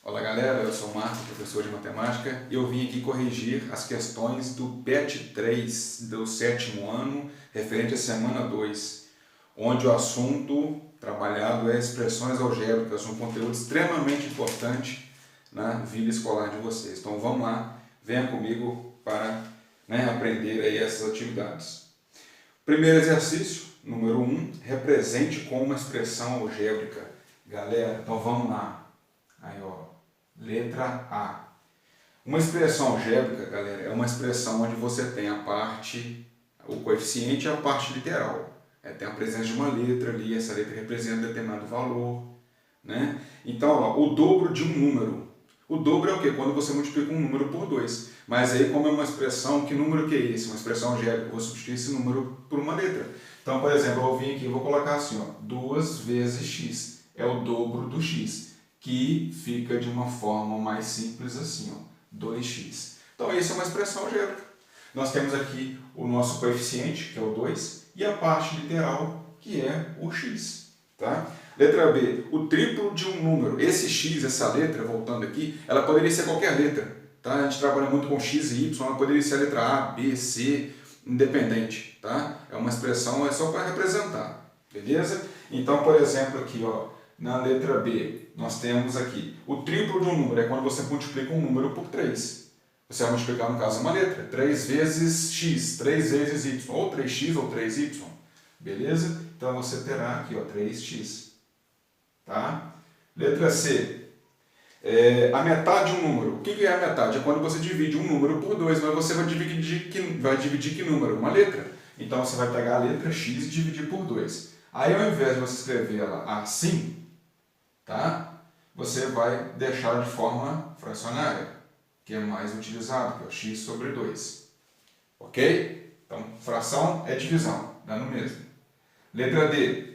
Olá galera, eu sou o Marco, professor de matemática, e eu vim aqui corrigir as questões do PET 3 do 7º ano, referente à semana 2, onde o assunto trabalhado é expressões algébricas, um conteúdo extremamente importante na vida escolar de vocês. Então vamos lá, venha comigo para aprender aí essas atividades. Primeiro exercício, número 1, represente com uma expressão algébrica. Galera, então vamos lá. Aí, ó, letra A. Uma expressão algébrica, galera, é uma expressão onde você tem a parte, o coeficiente e a parte literal. Tem a presença de uma letra ali, essa letra representa determinado valor, né? Então, ó, o dobro de um número. O dobro é o quê? Quando você multiplica um número por 2. Mas aí, como é uma expressão, que número que é esse? Uma expressão algébrica, eu vou substituir esse número por uma letra. Então, por exemplo, eu vou vir aqui e vou colocar assim, ó, 2 vezes x. É o dobro do x, que fica de uma forma mais simples assim, ó, 2x. Então, essa é uma expressão algébrica. Nós temos aqui o nosso coeficiente, que é o 2, e a parte literal, que é o x. Tá? Letra B, o triplo de um número. Esse x, essa letra, voltando aqui, ela poderia ser qualquer letra. Tá? A gente trabalha muito com x e y, ela poderia ser a letra A, B, C, independente. Tá? É uma expressão, é só para representar. Beleza? Então, por exemplo, aqui, ó, na letra B, nós temos aqui o triplo de um número, é quando você multiplica um número por 3. Você vai multiplicar, no caso, uma letra. 3 vezes x, 3 vezes y, ou 3x ou 3y. Beleza? Então, você terá aqui, ó, 3x. Tá? Letra C. A metade de um número. O que é a metade? É quando você divide um número por 2, mas você vai dividir que número? Uma letra. Então, você vai pegar a letra x e dividir por 2. Aí, ao invés de você escrever ela assim, tá? Você vai deixar de forma fracionária, que é mais utilizado, que é o x sobre 2. Ok? Então, fração é divisão, dá no mesmo. Letra D.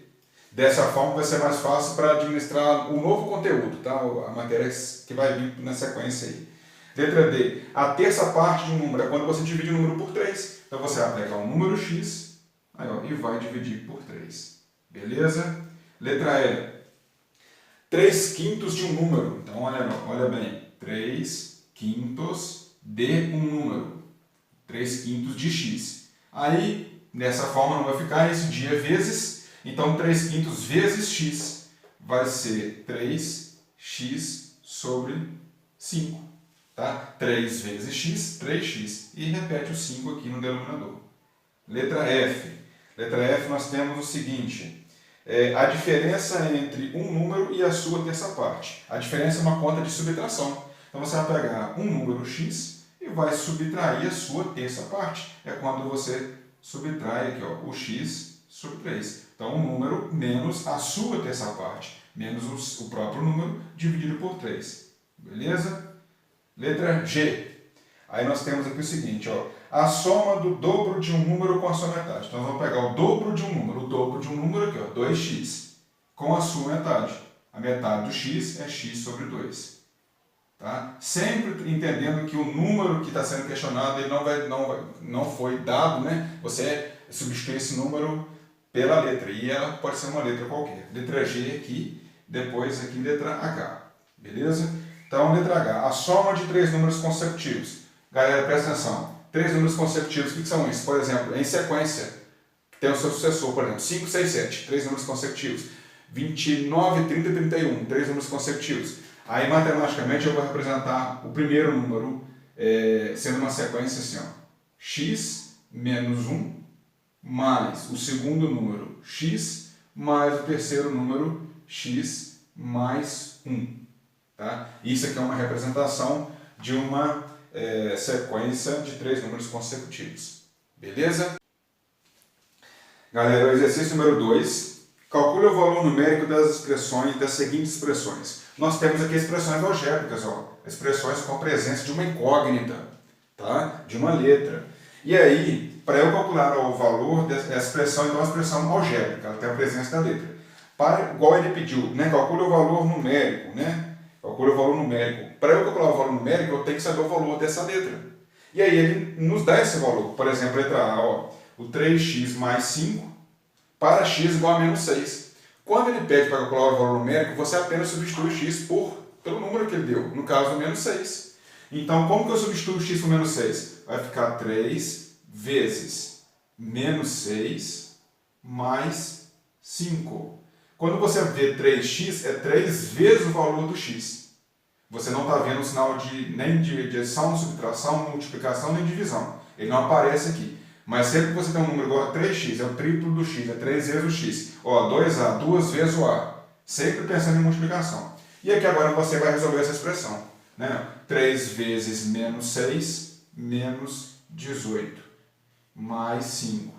Dessa forma vai ser mais fácil para administrar o novo conteúdo, tá? A matéria que vai vir na sequência aí. Letra D. A terça parte de um número é quando você divide o número por 3. Então, você vai pegar um número x aí, ó, e vai dividir por 3. Beleza? Letra E. 3 quintos de um número. Então, olha bem. 3 quintos de um número. 3 quintos de x. Aí, dessa forma, não vai ficar esse dia vezes. Então, 3 quintos vezes x vai ser 3x sobre 5. Tá? 3 vezes x, 3x. E repete o 5 aqui no denominador. Letra F. Letra F, nós temos o seguinte. A diferença entre um número e a sua terça parte. A diferença é uma conta de subtração. Então, você vai pegar um número x e vai subtrair a sua terça parte. É quando você subtrai aqui, ó, o x sobre 3. Então, um número menos a sua terça parte, menos o próprio número, dividido por 3. Beleza? Letra G. Aí nós temos aqui o seguinte, ó, a soma do dobro de um número com a sua metade. Então, nós vamos pegar o dobro de um número. O dobro de um número aqui, ó, 2x, com a sua metade. A metade do x é x sobre 2. Tá? Sempre entendendo que o número que está sendo questionado ele não foi dado, né? Você substitui esse número pela letra. E ela pode ser uma letra qualquer. Letra G aqui, depois aqui letra H. Beleza? Então, letra H. A soma de 3 números consecutivos. Galera, presta atenção. 3 números consecutivos, o que são esses? Por exemplo, em sequência, tem o seu sucessor, por exemplo, 5, 6, 7, 3 números consecutivos. 29, 30 e 31, 3 números consecutivos. Aí, matematicamente, eu vou representar o primeiro número sendo uma sequência assim, ó, x menos 1 mais o segundo número x mais o terceiro número x mais 1. Tá? Isso aqui é uma representação de uma sequência de 3 números consecutivos. Beleza? Galera, o exercício número 2. Calcule o valor numérico das seguintes expressões. Nós temos aqui expressões algébricas, ó, expressões com a presença de uma incógnita, tá? De uma letra. E aí, para eu calcular o valor dessa expressão, então é uma expressão algébrica, ela tem a presença da letra. Igual ele pediu, né? Calcule o valor numérico, né? Calcule o valor numérico. Para eu calcular o valor numérico, eu tenho que saber o valor dessa letra. E aí ele nos dá esse valor. Por exemplo, letra A, ó, o 3x mais 5 para x igual a menos 6. Quando ele pede para calcular o valor numérico, você apenas substitui x pelo número que ele deu, no caso, menos 6. Então, como que eu substituo x por menos 6? Vai ficar 3 vezes menos 6 mais 5. Quando você vê 3x, é 3 vezes o valor do x. Você não está vendo o sinal nem de adição, subtração, multiplicação, nem divisão. Ele não aparece aqui. Mas sempre que você tem um número igual a 3x, é o triplo do x, é 3 vezes o x. Ó, 2a, 2 vezes o a. Sempre pensando em multiplicação. E aqui agora você vai resolver essa expressão. Né? 3 vezes menos 6, menos 18, mais 5.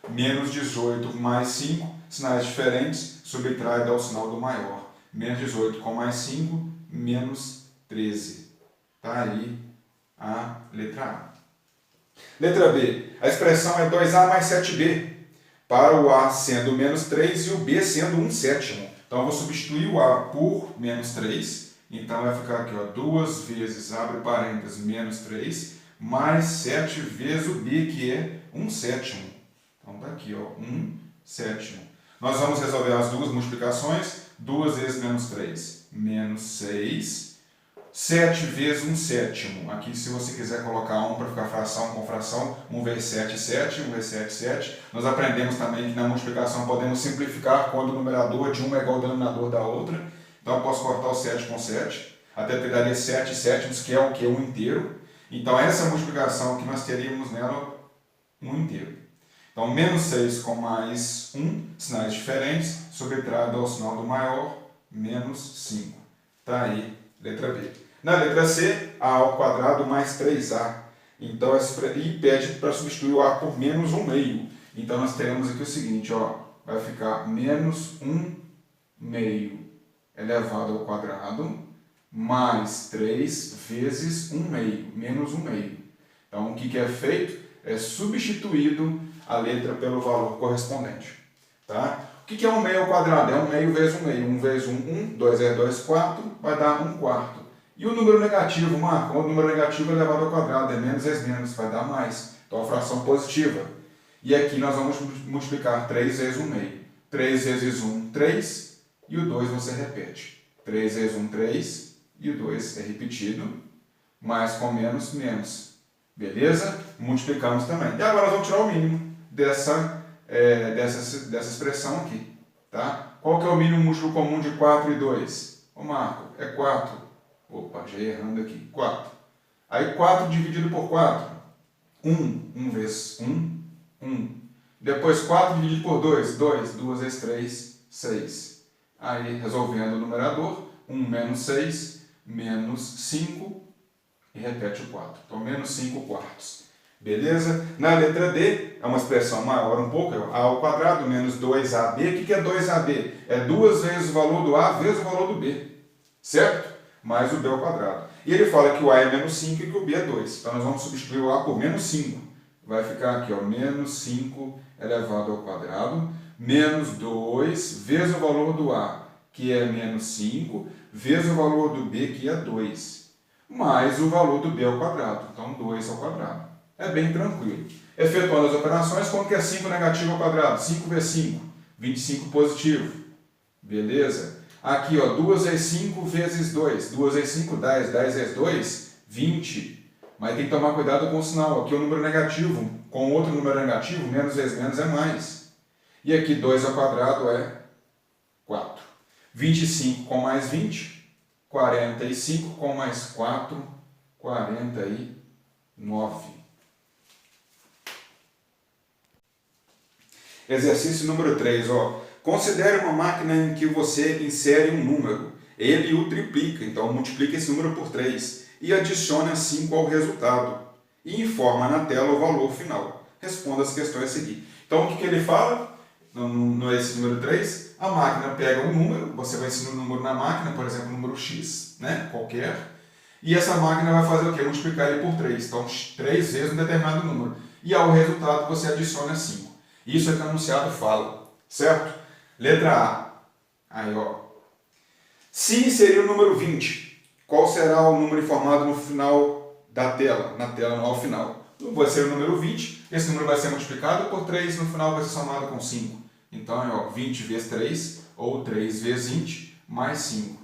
Menos 18 mais 5, sinais diferentes, subtrai e dá o sinal do maior. Menos 18 com mais 5, menos 13. Está aí a letra A. Letra B. A expressão é 2a mais 7b. Para o a sendo menos 3 e o b sendo 1/7. Então, eu vou substituir o a por menos 3. Então, vai ficar aqui, ó, 2 vezes, abre parênteses, menos 3, mais 7 vezes o b, que é 1/7. Então, está aqui, ó, 1/7. Nós vamos resolver as duas multiplicações. 2 vezes menos 3, menos 6. 7 vezes 1/7. Aqui, se você quiser colocar 1 para ficar fração com fração, 1 vezes 7, 7. 1 vezes 7, 7. Nós aprendemos também que na multiplicação podemos simplificar quando o numerador de uma é igual ao denominador da outra. Então, eu posso cortar o 7 com 7. Até que daria 7 sétimos, que é o que? 1 inteiro. Então, essa multiplicação que nós teríamos nela, 1 inteiro. Então, menos 6 com mais 1, sinais diferentes, subtraído ao sinal do maior, menos 5. Está aí, letra B. Na letra C, a ao quadrado mais 3a. Então, e pede para substituir o a por menos 1/2. Então, nós teremos aqui o seguinte, ó, vai ficar menos 1/2 elevado ao quadrado, mais 3 vezes 1/2, menos 1/2. Então, o que é feito? É substituído a letra pelo valor correspondente. Tá? O que é 1/2 ao quadrado? É 1/2 vezes 1/2. 1 vezes 1, 1. 2 vezes 2, 4. Vai dar 1/4. E o número negativo, Marco? O número negativo elevado ao quadrado. É menos vezes menos. Vai dar mais. Então, a fração positiva. E aqui nós vamos multiplicar 3 vezes 1/2. 3 vezes 1, 3. E o 2 você repete. 3 vezes 1, 3. E o 2 é repetido. Mais com menos, menos. Beleza? Multiplicamos também. E agora nós vamos tirar o mínimo dessa expressão aqui. Tá? Qual que é o mínimo múltiplo comum de 4 e 2? Ô Marco, é 4. Opa, já ia errando aqui. 4. Aí 4 dividido por 4. 1. 1 vezes 1. 1. Depois 4 dividido por 2. 2. 2 vezes 3. 6. Aí, resolvendo o numerador. 1 menos 6. Menos 5. E repete o 4. Então, menos 5 quartos. Beleza? Na letra D, é uma expressão maior um pouco, é a ao quadrado menos 2ab. O que é 2ab? É 2 vezes o valor do a vezes o valor do b. Certo? Mais o b ao quadrado. E ele fala que o a é menos 5 e que o b é 2. Então, nós vamos substituir o a por menos 5. Vai ficar aqui, ó, menos 5 elevado ao quadrado, menos 2 vezes o valor do a, que é menos 5, vezes o valor do b, que é 2, mais o valor do b ao quadrado. Então, 2 ao quadrado. É bem tranquilo. Efetuando as operações, quanto que é 5 negativo ao quadrado? 5 vezes 5, 25 positivo. Beleza? Aqui, ó, 2 vezes 5 vezes 2. 2 vezes 5, 10. 10 vezes 2, 20. Mas tem que tomar cuidado com o sinal. Aqui é o número negativo. Com outro número negativo, menos vezes menos é mais. E aqui 2 ao quadrado é 4. 25 com mais 20. 45 com mais 4. 49. Exercício número 3. Ó. Considere uma máquina em que você insere um número. Ele o triplica. Então, multiplica esse número por 3. E adiciona 5 ao resultado. E informa na tela o valor final. Responda as questões a seguir. Então, o que ele fala no esse número 3? A máquina pega um número, você vai ensinar um número na máquina, por exemplo, o número x, né? Qualquer. E essa máquina vai fazer o quê? Multiplicar ele por 3. Então, 3 vezes um determinado número. E ao resultado você adiciona 5. Isso é que o enunciado fala. Certo? Letra A. Aí, ó. Se inserir o número 20, qual será o número informado no final da tela? Na tela ao final. Vai ser o número 20. Esse número vai ser multiplicado por 3. No final vai ser somado com 5. Então, ó, 20 vezes 3, ou 3 vezes 20, mais 5.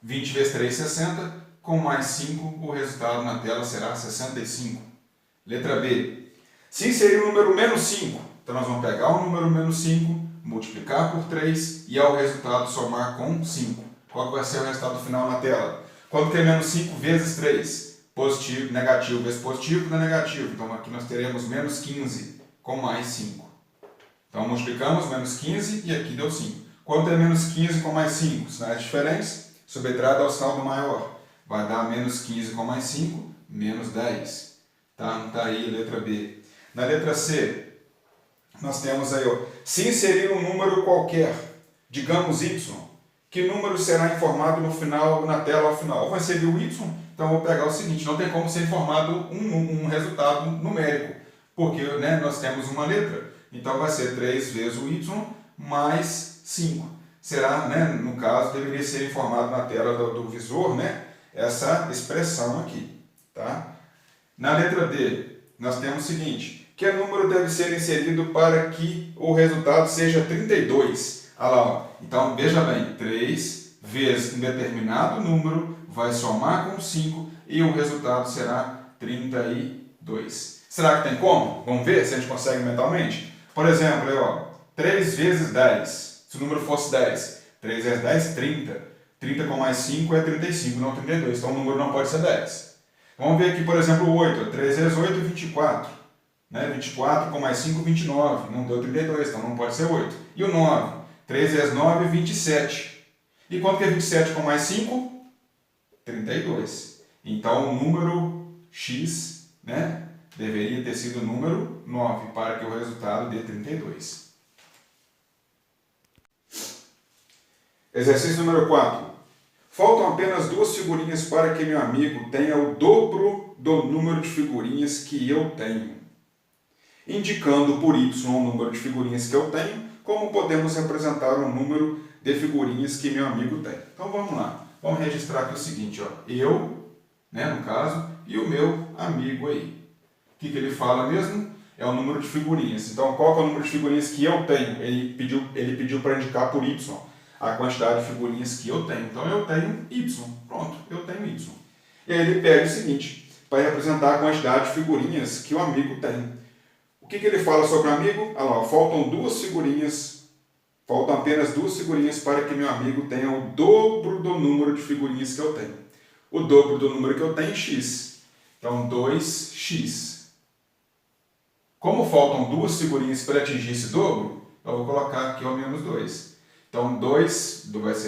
20 vezes 3, 60, com mais 5, o resultado na tela será 65. Letra B. Se inserir o número menos 5, então nós vamos pegar o número menos 5, multiplicar por 3 e ao resultado somar com 5. Qual que vai ser o resultado final na tela? Quanto que é menos 5 vezes 3? Positivo, negativo vezes positivo dá negativo. Então aqui nós teremos menos 15 com mais 5. Então multiplicamos menos 15 e aqui deu 5. Quanto é menos 15 com mais 5? Sinais diferentes, subtraído ao sinal do maior. Vai dar menos 15 com mais 5, menos 10. Tá? Não está aí a letra B. Na letra C, nós temos aí, ó, se inserir um número qualquer, digamos y, que número será informado no final, na tela ao final? Eu vou inserir o y, então eu vou pegar o seguinte, não tem como ser informado um resultado numérico, porque né, nós temos uma letra, então vai ser 3 vezes o y mais 5. Será, né, no caso, deveria ser informado na tela do visor, né, essa expressão aqui. Tá? Na letra D, nós temos o seguinte, que número deve ser inserido para que o resultado seja 32? Olha lá, ó. Então veja bem, 3 vezes um determinado número vai somar com 5 e o resultado será 32. Será que tem como? Vamos ver se a gente consegue mentalmente? Por exemplo, aí, ó, 3 vezes 10, se o número fosse 10, 3 vezes 10, 30. 30 com mais 5 é 35, não 32, então o número não pode ser 10. Vamos ver aqui, por exemplo, o 8. 3 vezes 8 é 24. Né? 24 com mais 5, 29. Não deu 32, então não pode ser 8. E o 9. 3 vezes 9 é 27. E quanto que é 27 com mais 5? 32. Então o número x, né, deveria ter sido o número 9 para que o resultado dê 32. Exercício número 4. Faltam apenas 2 figurinhas para que meu amigo tenha o dobro do número de figurinhas que eu tenho. Indicando por y o número de figurinhas que eu tenho, como podemos representar o número de figurinhas que meu amigo tem. Então vamos lá. Vamos registrar aqui o seguinte, ó. Eu, né, no caso, e o meu amigo aí. O que ele fala mesmo? É o número de figurinhas. Então qual que é o número de figurinhas que eu tenho? Ele pediu para indicar por y a quantidade de figurinhas que eu tenho. Então eu tenho y. Pronto, eu tenho y. E aí ele pede o seguinte, para representar a quantidade de figurinhas que o amigo tem. O que ele fala sobre o amigo? Ah lá, faltam apenas 2 figurinhas para que meu amigo tenha o dobro do número de figurinhas que eu tenho. O dobro do número que eu tenho é x. Então 2x. Como faltam 2 figurinhas para atingir esse dobro, eu vou colocar aqui o menos 2. Então, 2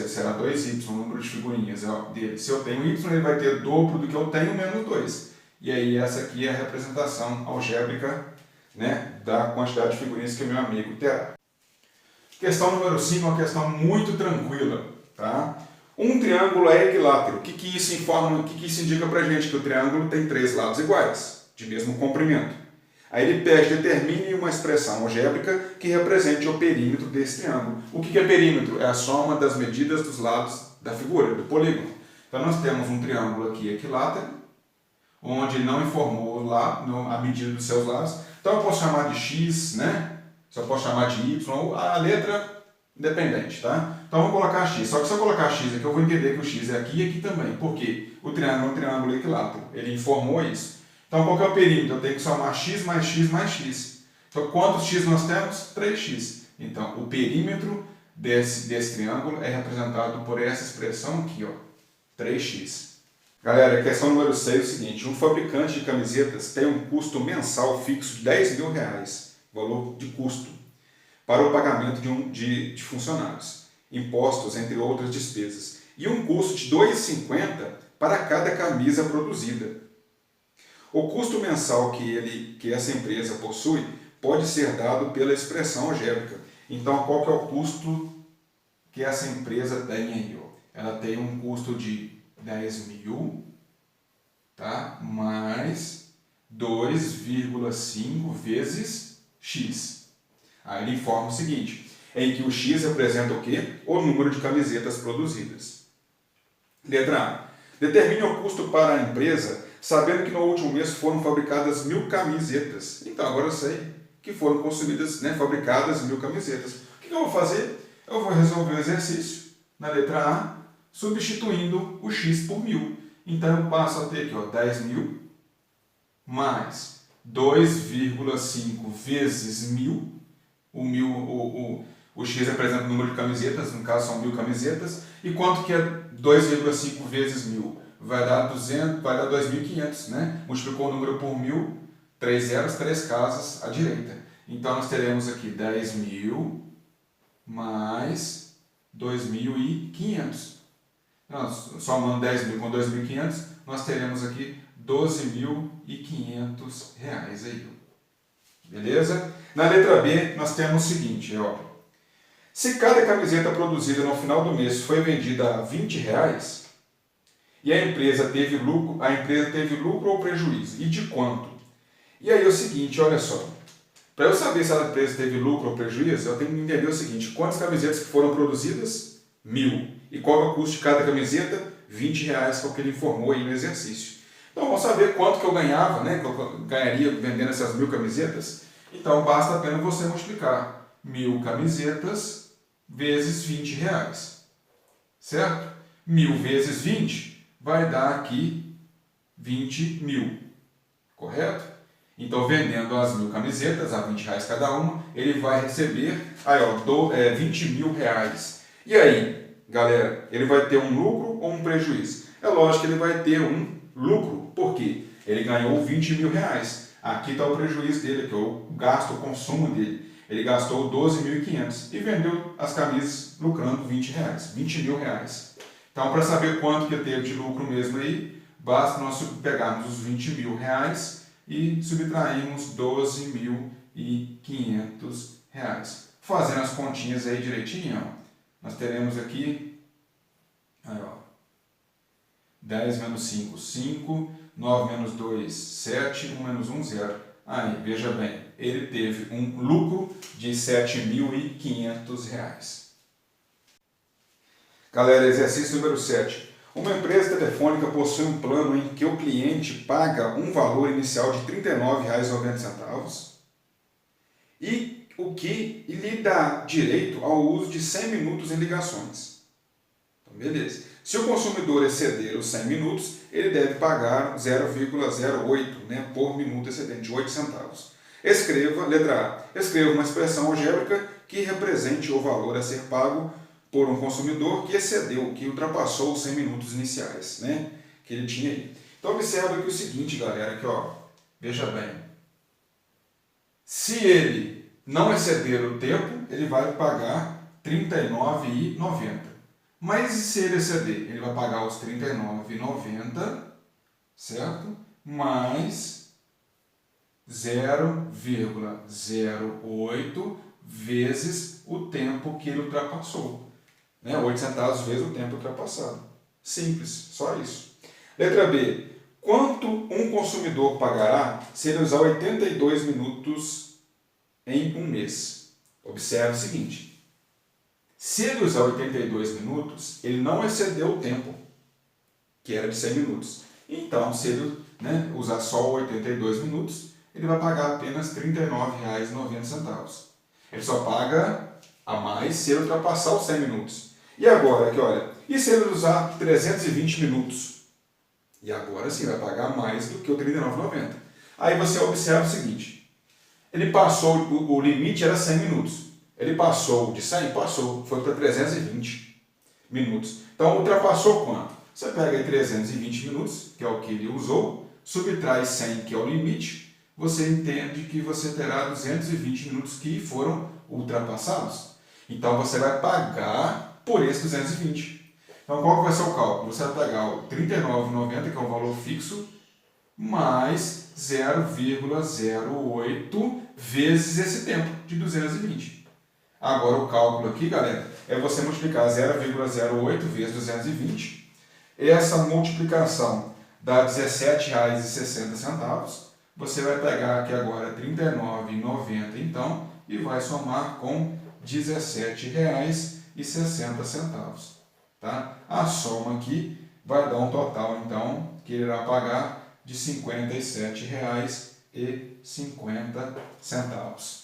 será 2y, o número de figurinhas dele. Se eu tenho y, ele vai ter o dobro do que eu tenho, menos 2. E aí, essa aqui é a representação algébrica, né, da quantidade de figurinhas que o meu amigo terá. Questão número 5 é uma questão muito tranquila. Tá? Um triângulo é equilátero. O que isso informa? O que isso indica para a gente? Que o triângulo tem 3 lados iguais, de mesmo comprimento. Aí ele pede, determine uma expressão algébrica que represente o perímetro desse triângulo. O que é perímetro? É a soma das medidas dos lados da figura, do polígono. Então nós temos um triângulo aqui equilátero, onde não informou lá a medida dos seus lados. Então eu posso chamar de x, né? Só posso chamar de y, a letra independente, tá? Então vamos colocar x. Só que se eu colocar x aqui, eu vou entender que o x é aqui e aqui também. Por quê? O triângulo é um triângulo equilátero. Ele informou isso. Então, qual que é o perímetro? Eu tenho que somar x mais x mais x. Então, quantos x nós temos? 3x. Então, o perímetro desse triângulo é representado por essa expressão aqui, ó, 3x. Galera, a questão número 6 é o seguinte. Um fabricante de camisetas tem um custo mensal fixo de R$10.000, valor de custo, para o pagamento de funcionários, impostos, entre outras despesas, e um custo de R$2,50 para cada camisa produzida. O custo mensal que essa empresa possui pode ser dado pela expressão algébrica. Então, qual que é o custo que essa empresa tem aí? Ó? Ela tem um custo de 10.000, tá? Mais 2,5 vezes x. Aí ele informa o seguinte, em que o x representa o quê? O número de camisetas produzidas. Letra A. Determine o custo para a empresa sabendo que no último mês foram fabricadas 1.000 camisetas. Então, agora eu sei que foram consumidas, né, fabricadas 1.000 camisetas. O que eu vou fazer? Eu vou resolver o exercício na letra A substituindo o x por 1.000. Então eu passo a ter aqui, ó, 10.000 mais 2,5 vezes 1.000. O x representa o número de camisetas, no caso são 1.000 camisetas. E quanto que é 2,5 vezes 1.000? Vai dar 2.500, né? Multiplicou o número por 1.000, 3 zeros, 3 casas à direita. Então nós teremos aqui 10.000 mais 2.500. Somando 10.000 com 2.500, nós teremos aqui R$12.500 aí. Beleza? Na letra B, nós temos o seguinte, ó. Se cada camiseta produzida no final do mês foi vendida a R$20 e a empresa teve lucro ou prejuízo, e de quanto? E aí é o seguinte, olha só. Para eu saber se a empresa teve lucro ou prejuízo, eu tenho que entender o seguinte, quantas camisetas que foram produzidas? 1.000. E qual é o custo de cada camiseta? R$20, que é o que ele informou aí no exercício. Então vamos saber quanto que eu ganhava, né? Que eu ganharia vendendo essas 1.000 camisetas. Então basta apenas você multiplicar 1.000 camisetas vezes R$20. Certo? 1.000 vezes 20 vai dar aqui 20.000. Correto? Então vendendo as 1.000 camisetas a R$20 cada uma, ele vai receber aí, ó, R$20.000. E aí, galera, ele vai ter um lucro ou um prejuízo? É lógico que ele vai ter um lucro. Por quê? Ele ganhou R$20.000. Aqui está o prejuízo dele, que é o gasto, o consumo dele. Ele gastou R$12.500 e vendeu as camisas lucrando R$20, R$20.000. Então, para saber quanto que teve de lucro mesmo aí, basta nós pegarmos os R$20.000 e subtrairmos R$12.500. Fazendo as continhas aí direitinho, ó, nós teremos aqui, aí, ó, 10 menos 5, 5, 9 menos 2, 7, 1 menos 1, 0. Aí, veja bem, ele teve um lucro de R$7.500. Galera, exercício número 7. Uma empresa telefônica possui um plano em que o cliente paga um valor inicial de R$ 39,90 e o que lhe dá direito ao uso de 100 minutos em ligações. Então, beleza. Se o consumidor exceder os 100 minutos, ele deve pagar 0,08, né, por minuto excedente, 8 centavos. Escreva, letra A, escreva uma expressão algébrica que represente o valor a ser pago por um consumidor que excedeu, que ultrapassou os 100 minutos iniciais, né, que ele tinha aí. Então observa aqui o seguinte, galera, aqui, ó, veja bem. Se ele não exceder o tempo, ele vai pagar R$ 39,90. Mas se ele exceder, ele vai pagar os R$ 39,90, certo? Mais 0,08 vezes o tempo que ele ultrapassou. Né? 8 centavos vezes o tempo ultrapassado. Simples, só isso. Letra B. Quanto um consumidor pagará se ele usar 82 minutos em um mês? Observe o seguinte. Se ele usar 82 minutos, ele não excedeu o tempo, que era de 100 minutos. Então, se ele, né, usar só 82 minutos, ele vai pagar apenas R$ 39,90. Ele só paga a mais se ele ultrapassar os 100 minutos. E agora, aqui, olha, e se ele usar 320 minutos? E agora sim, vai pagar mais do que o R$ 39,90. Aí você observa o seguinte, ele passou, o limite era 100 minutos. Ele passou de 100? Passou, foi para 320 minutos. Então, ultrapassou quanto? Você pega aí 320 minutos, que é o que ele usou, subtrai 100, que é o limite, você entende que você terá 220 minutos que foram ultrapassados. Então, você vai pagar por esses 220. Então, qual que vai ser o cálculo? Você vai pegar o R$ 39,90, que é o valor fixo, mais 0,08 vezes esse tempo de 220. Agora o cálculo aqui, galera, é você multiplicar 0,08 vezes 220. Essa multiplicação dá R$ 17,60. Você vai pegar aqui agora R$ 39,90 então e vai somar com R$ 17,60. Tá? A soma aqui vai dar um total então que ele irá pagar de R$ 57,50.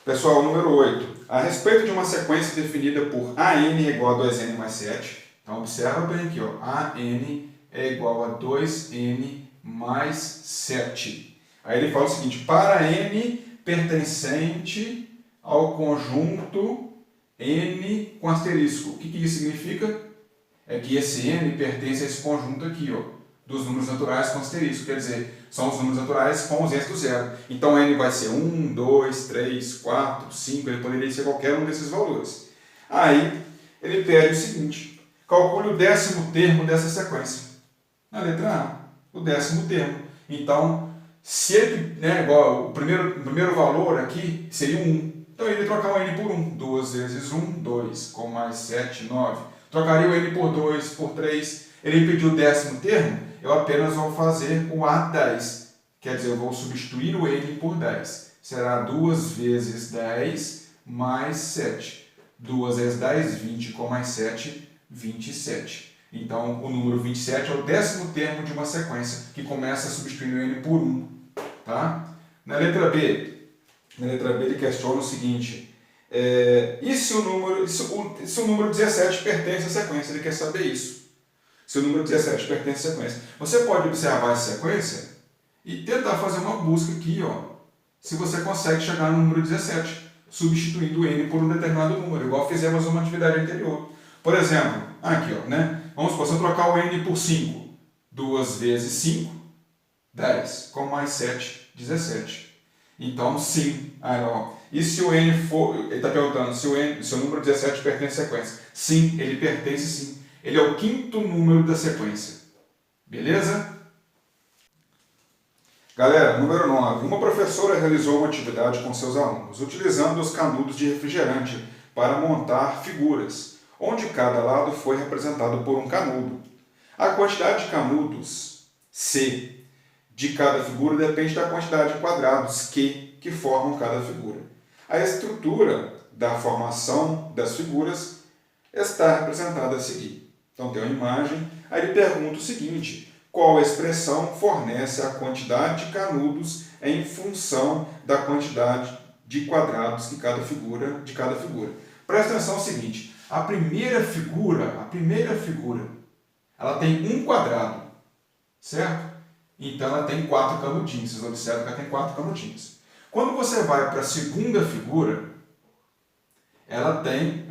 Pessoal, número 8. A respeito de uma sequência definida por AN é igual a 2N mais 7. Então, observa bem aqui, ó. AN é igual a 2N mais 7. Aí ele fala o seguinte, para N pertencente ao conjunto N com asterisco. O que isso significa? É que esse N pertence a esse conjunto aqui, ó, dos números naturais com asterisco. Quer dizer, são os números naturais com ausência do zero. Então, N vai ser 1, 2, 3, 4, 5, ele poderia ser qualquer um desses valores. Aí, ele pede o seguinte, calcule o 10º termo dessa sequência. Na letra A, o 10º termo. Então, se ele, igual, o primeiro valor aqui seria 1. Então, ele trocar o N por 1. 2 vezes 1, 2, com mais 7, 9. Trocaria o N por 2, por 3. Ele pediu o 10º termo, eu apenas vou fazer o A10. Quer dizer, eu vou substituir o N por 10. Será 2 vezes 10 mais 7. 2 vezes 10, 20, com mais 7, 27. Então, o número 27 é o 10º termo de uma sequência, que começa substituindo o N por 1. Tá? Na letra B ele questiona o seguinte, e se o número 17 pertence à sequência? Ele quer saber isso. Se o número 17 pertence à sequência. Você pode observar essa sequência e tentar fazer uma busca aqui, ó, se você consegue chegar no número 17, substituindo o N por um determinado número, igual fizemos numa atividade anterior. Por exemplo, aqui, ó, Vamos supor, se eu trocar o N por 5, 2 vezes 5, 10, com mais 7, 17. Então, sim. E se o N for, ele está perguntando se o número 17 pertence à sequência. Sim, ele pertence sim. Ele é o 5º número da sequência. Beleza? Galera, número 9. Uma professora realizou uma atividade com seus alunos, utilizando os canudos de refrigerante para montar figuras, onde cada lado foi representado por um canudo. A quantidade de canudos, C, de cada figura depende da quantidade de quadrados, Q, que formam cada figura. A estrutura da formação das figuras está representada a seguir. Então tem uma imagem, aí ele pergunta o seguinte, qual expressão fornece a quantidade de canudos em função da quantidade de quadrados de cada figura. Presta atenção no seguinte, a primeira figura, ela tem um quadrado, certo? Então ela tem 4 canudinhos, vocês observam que ela tem 4 canudinhos. Quando você vai para a segunda figura, ela tem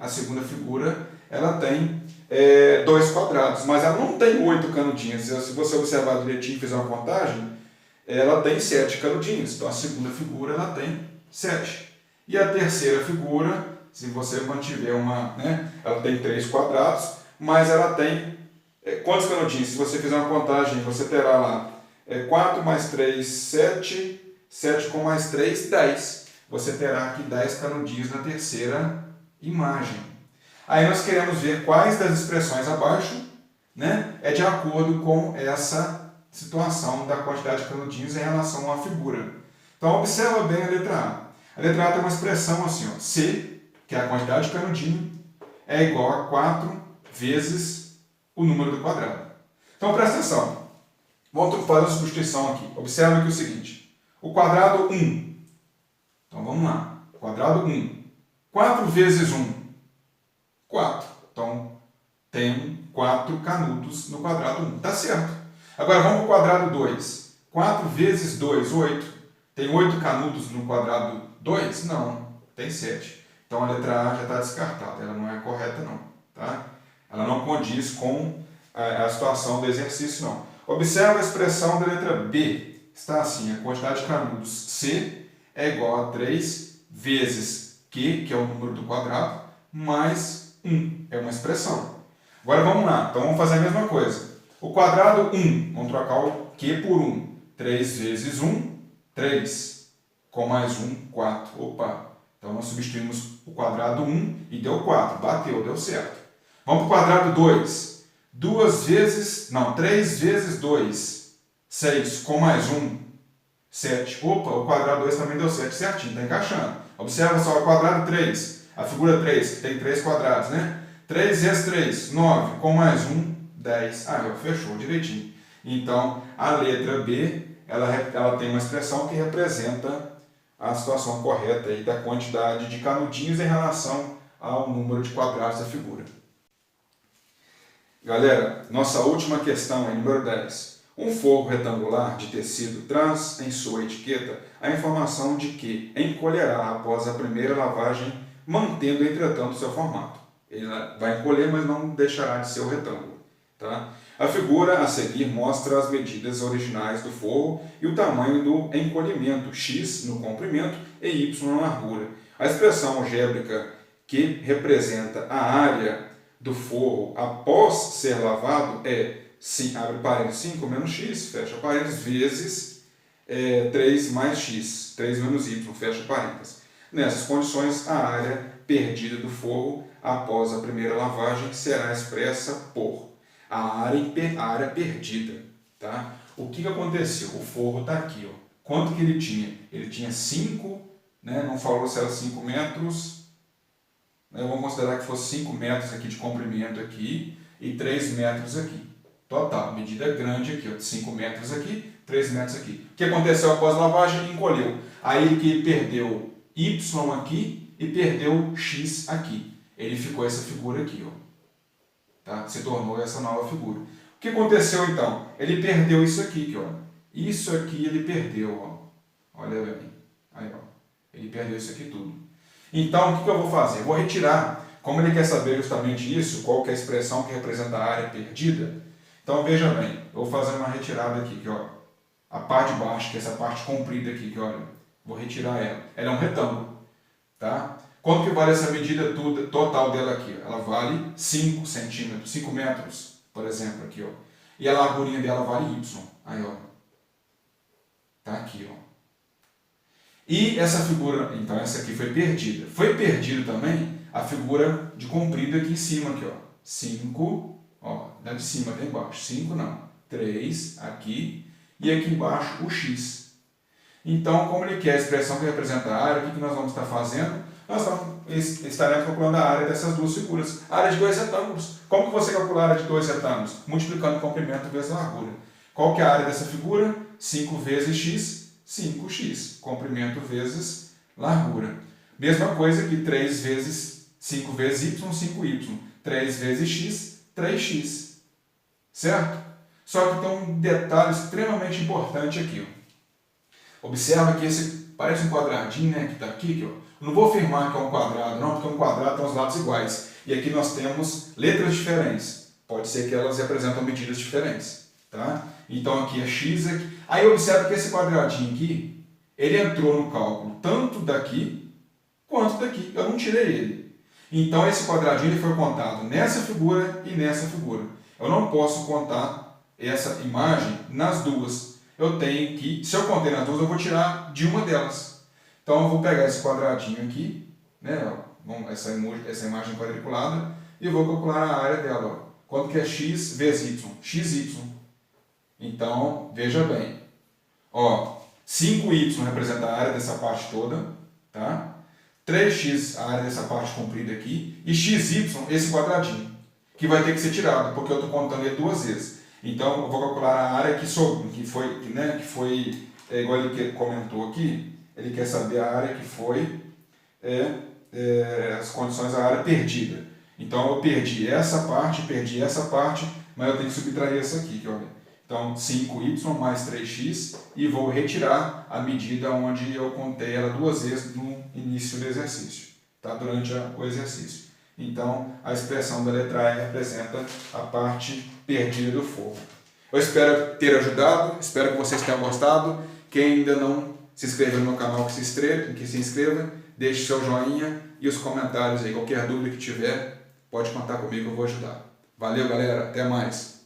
2 quadrados, mas ela não tem 8 canudinhos. Se você observar direitinho e fizer uma contagem, ela tem 7 canudinhos. Então a segunda figura ela tem 7. E a terceira figura, se você mantiver ela tem 3 quadrados, mas ela tem quantos canudinhos? Se você fizer uma contagem, você terá lá 4 mais 3, 7, 7 com mais 3, 10. Você terá aqui 10 canudinhos na terceira imagem. Aí nós queremos ver quais das expressões abaixo é de acordo com essa situação da quantidade de canudinhos em relação a uma figura. Então observa bem a letra A. A letra A tem uma expressão assim, ó, C, que é a quantidade de canudinho, é igual a 4 vezes o número do quadrado. Então presta atenção. Vamos fazer uma substituição aqui. Observa aqui o seguinte. O quadrado 1. Então vamos lá. Quadrado 1. 4 vezes 1. 4. Então tem 4 canudos no quadrado 1. Tá certo. Agora vamos para o quadrado 2. 4 vezes 2, 8. Tem 8 canudos no quadrado 2? Não. Tem 7. Então a letra A já está descartada. Ela não é correta não. Tá? Ela não condiz com a situação do exercício não. Observa a expressão da letra B. Está assim, a quantidade de canudos C é igual a 3 vezes Q, que é o número do quadrado, mais 1. É uma expressão. Agora vamos lá. Então vamos fazer a mesma coisa. O quadrado 1, vamos trocar o Q por 1. 3 vezes 1, 3. Com mais 1, 4. Opa! Então nós substituímos o quadrado 1 e deu 4. Bateu, deu certo. Vamos para o quadrado 2. 3 vezes 2, 6, com mais 1, 7. Opa, o quadrado 2 também deu 7, certinho, está encaixando. Observa só, o quadrado 3, a figura 3, que tem 3 quadrados, 3 vezes 3, 9, com mais 1, 10. Fechou direitinho. Então, a letra B, ela tem uma expressão que representa a situação correta aí da quantidade de canudinhos em relação ao número de quadrados da figura. Galera, nossa última questão é número 10. Um forro retangular de tecido traz em sua etiqueta a informação de que encolherá após a primeira lavagem, mantendo, entretanto, seu formato. Ele vai encolher, mas não deixará de ser o retângulo. Tá? A figura a seguir mostra as medidas originais do forro e o tamanho do encolhimento, x no comprimento e y na largura. A expressão algébrica que representa a área do forro após ser lavado é, abre parênteses, 5 menos x, fecha parênteses, vezes 3 mais x, 3 menos y, fecha parênteses. Nessas condições, a área perdida do forro após a primeira lavagem será expressa por a área perdida. Tá? O que aconteceu? O forro está aqui. Ó. Quanto que ele tinha? Ele tinha 5, né? Não falou se era 5 metros, vamos considerar que fosse 5 metros aqui de comprimento aqui e 3 metros aqui. Total, medida grande aqui, ó, 5 metros aqui, 3 metros aqui. O que aconteceu após a lavagem? Encolheu. Aí que ele perdeu y aqui e perdeu x aqui. Ele ficou essa figura aqui, ó. Tá? Se tornou essa nova figura. O que aconteceu então? Ele perdeu isso aqui, ó. Isso aqui ele perdeu, ó. Olha bem. Aí, ó. Ele perdeu isso aqui tudo. Então, o que eu vou fazer? Eu vou retirar, como ele quer saber justamente isso, qual que é a expressão que representa a área perdida. Então, veja bem, eu vou fazer uma retirada aqui, ó. A parte de baixo, que é essa parte comprida aqui, que olha, vou retirar ela. Ela é um retângulo, tá? Quanto que vale essa medida total dela aqui? Ela vale 5 centímetros, 5 metros, por exemplo, aqui, ó. E a largurinha dela vale y. Aí, ó. Tá aqui, ó. E essa figura, então essa aqui foi perdida. Foi perdida também a figura de comprido aqui em cima, aqui, ó. 5, ó, da de cima até embaixo. 5 não. 3 aqui e aqui embaixo o x. Então, como ele quer a expressão que representa a área, o que nós vamos estar fazendo? Nós estaremos calculando a área dessas duas figuras. A área de dois retângulos. Como que você calcula a área de dois retângulos? Multiplicando o comprimento vezes a largura. Qual que é a área dessa figura? 5 vezes x, 5x. Comprimento vezes largura. Mesma coisa que 3 vezes 5 vezes y, 5y. 3 vezes x, 3x. Certo? Só que tem um detalhe extremamente importante aqui. Ó. Observa que esse parece um quadradinho, né, que está aqui, ó. Não vou afirmar que é um quadrado, não, porque um quadrado tem os lados iguais. E aqui nós temos letras diferentes. Pode ser que elas representam medidas diferentes. Tá? Então aqui é x. Aqui. Aí observa que esse quadradinho aqui, ele entrou no cálculo tanto daqui quanto daqui. Eu não tirei ele. Então esse quadradinho ele foi contado nessa figura e nessa figura. Eu não posso contar essa imagem nas duas. Eu tenho que, se eu contei nas duas, eu vou tirar de uma delas. Então eu vou pegar esse quadradinho aqui, né, essa imagem quadriculada, e eu vou calcular a área dela. Ó. Quanto que é x vezes y? xy. Então, veja bem. Ó, 5y representa a área dessa parte toda, tá? 3x a área dessa parte comprida aqui, e xy, esse quadradinho, que vai ter que ser tirado, porque eu estou contando ele duas vezes. Então, eu vou calcular a área que foi igual ele comentou aqui. Ele quer saber a área que foi, as condições da área perdida. Então, eu perdi essa parte, mas eu tenho que subtrair essa aqui, que olha. Então, 5y mais 3x, e vou retirar a medida onde eu contei ela duas vezes no início do exercício, tá? Durante o exercício. Então, a expressão da letra E representa a parte perdida do forro. Eu espero ter ajudado, espero que vocês tenham gostado. Quem ainda não se inscreva no meu canal, que se inscreva, deixe seu joinha e os comentários aí. Qualquer dúvida que tiver, pode contar comigo, eu vou ajudar. Valeu, galera, até mais!